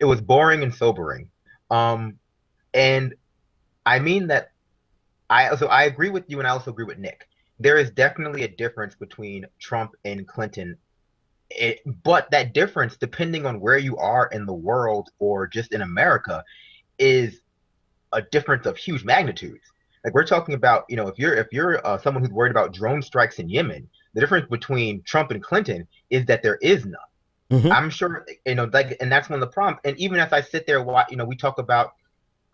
It was boring and sobering. And I mean that I agree with you, and I also agree with Nick. There is definitely a difference between Trump and Clinton. But that difference, depending on where you are in the world or just in America, is a difference of huge magnitudes. Like we're talking about, if you're someone who's worried about drone strikes in Yemen, the difference between Trump and Clinton is that there is none. Hmm. I'm sure, like, and that's one of the problems. And even as I sit there, we talk about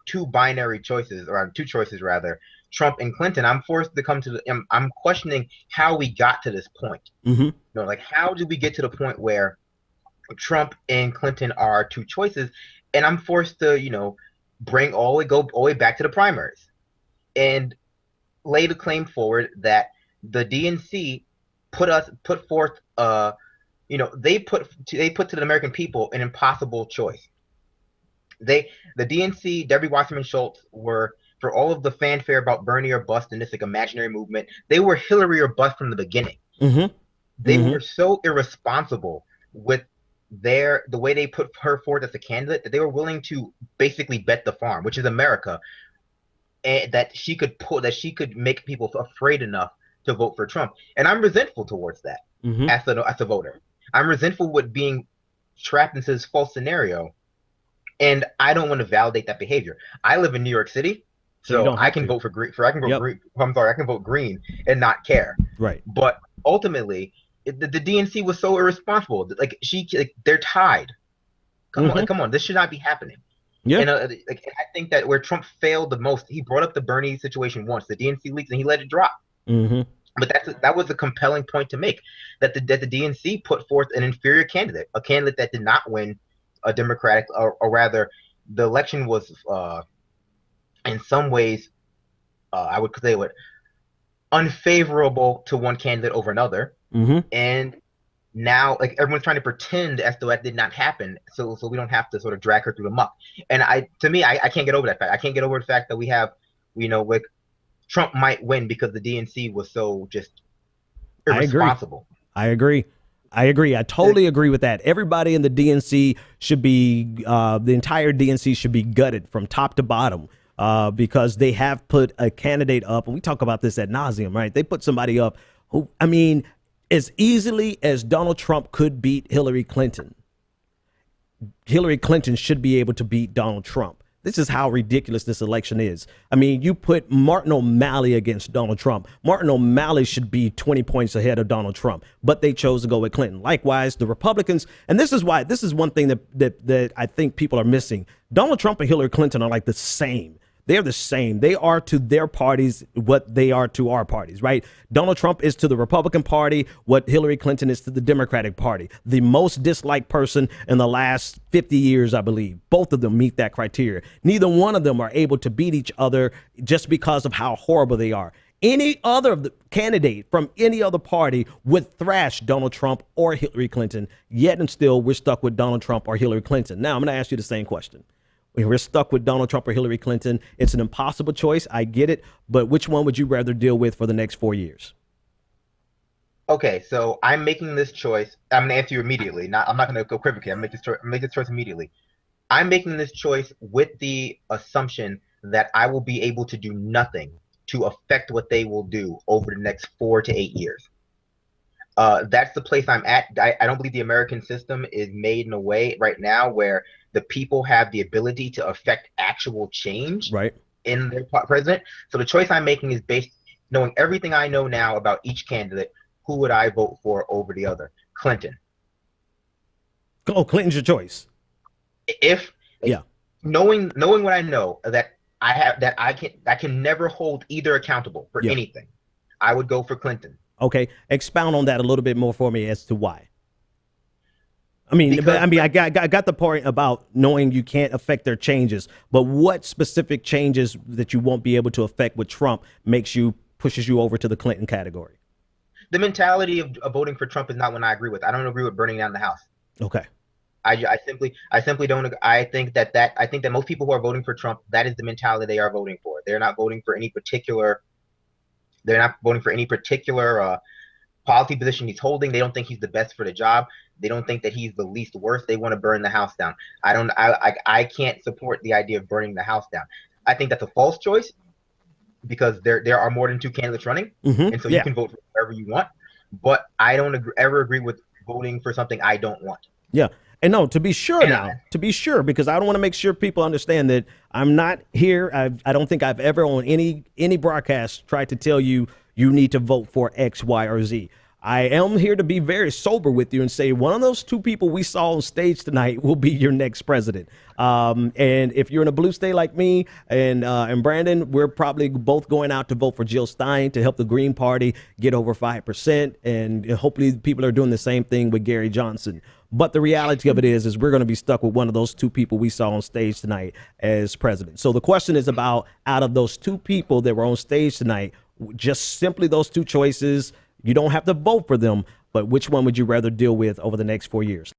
two binary choices, or two choices rather, Trump and Clinton. I'm forced to come to I'm questioning how we got to this point. Hmm. Like how did we get to the point where Trump and Clinton are two choices, and I'm forced to, go all the way back to the primaries and lay the claim forward that the DNC put forth they put to the American people an impossible choice. The DNC, Debbie Wasserman Schultz, were, for all of the fanfare about Bernie or bust and this like imaginary movement, they were Hillary or bust from the beginning. Hmm. They Hmm. were so irresponsible with the way they put her forward as a candidate that they were willing to basically bet the farm, which is America, and that she could make people afraid enough to vote for Trump. And I'm resentful towards that Hmm. as a voter. I'm resentful with being trapped into this false scenario, and I don't want to validate that behavior. I live in New York City, So you so don't I have can to. vote for green. For I can vote Yep. green. I'm sorry, I can vote green and not care. Right. But ultimately, the DNC was so irresponsible. They're tied. Hmm. Come on, this should not be happening. Yeah. And I think that where Trump failed the most, he brought up the Bernie situation once, the DNC leaks, and he let it drop. Hmm. But that was a compelling point to make, that the DNC put forth an inferior candidate, a candidate that did not win a Democratic, or rather, the election was in some ways, I would say, what, unfavorable to one candidate over another, Hmm. and now like everyone's trying to pretend as though that did not happen, so we don't have to sort of drag her through the muck. And I can't get over that fact. I can't get over the fact that we have, like, Trump might win because the DNC was so just I agree. irresponsible. I agree. I agree. I totally agree with that. Everybody in the DNC should be, the entire DNC should be gutted from top to bottom, because they have put a candidate up, and we talk about this ad nauseum, right? They put somebody up who, I mean, as easily as Donald Trump could beat Hillary Clinton, Hillary Clinton should be able to beat Donald Trump. This is how ridiculous this election is. I mean, you put Martin O'Malley against Donald Trump. Martin O'Malley should be 20 points ahead of Donald Trump, but they chose to go with Clinton. Likewise, the Republicans, and this is why, this is one thing that I think people are missing. Donald Trump and Hillary Clinton are like the same. They're the same. They are to their parties what they are to our parties, right? Donald Trump is to the Republican Party what Hillary Clinton is to the Democratic Party. The most disliked person in the last 50 years, I believe. Both of them meet that criteria. Neither one of them are able to beat each other just because of how horrible they are. Any other of the candidate from any other party would thrash Donald Trump or Hillary Clinton, yet and still we're stuck with Donald Trump or Hillary Clinton. Now, I'm going to ask you the same question. We're stuck with Donald Trump or Hillary Clinton. It's an impossible choice. I get it. But which one would you rather deal with for the next 4 years? Okay, so I'm making this choice. I'm gonna answer you immediately. I'm not gonna go equivocate. I'm making this choice immediately. I'm making this choice with the assumption that I will be able to do nothing to affect what they will do over the next 4 to 8 years. That's the place I'm at. I don't believe the American system is made in a way right now where the people have the ability to affect actual change Right. in their president. So the choice I'm making is based knowing everything I know now about each candidate. Who would I vote for over the other? Clinton. Oh, Clinton's your choice. If like, Yeah. knowing what I know, that I can never hold either accountable for Yeah. anything, I would go for Clinton. Okay. Expound on that a little bit more for me as to why. I mean, but Because I mean, I got the point about knowing you can't affect their changes, but what specific changes that you won't be able to affect with Trump pushes you over to the Clinton category? the mentality of voting for Trump is not one I agree with. I don't agree with burning down the house. Okay. I simply don't. I think that most people who are voting for Trump, that is the mentality they are voting for. They're not voting for any particular policy position he's holding. They don't think he's the best for the job. They don't think that he's the least worst. They want to burn the house down. I can't support the idea of burning the house down. I think that's a false choice because there are more than 2 candidates running, and so you can vote for whoever you want. But I don't ever agree with voting for something I don't want. Yeah. And no, to be sure to be sure, because I don't want to make sure people understand that I'm not here. I don't think I've ever on any broadcast tried to tell you need to vote for X, Y, or Z. I am here to be very sober with you and say one of those 2 people we saw on stage tonight will be your next president. And if you're in a blue state like me and Brandon, we're probably both going out to vote for Jill Stein to help the Green Party get over 5%. And hopefully people are doing the same thing with Gary Johnson. But the reality of it is we're going to be stuck with one of those 2 people we saw on stage tonight as president. So the question is about, out of those 2 people that were on stage tonight, just simply those 2 choices. You don't have to vote for them, but which one would you rather deal with over the next 4 years?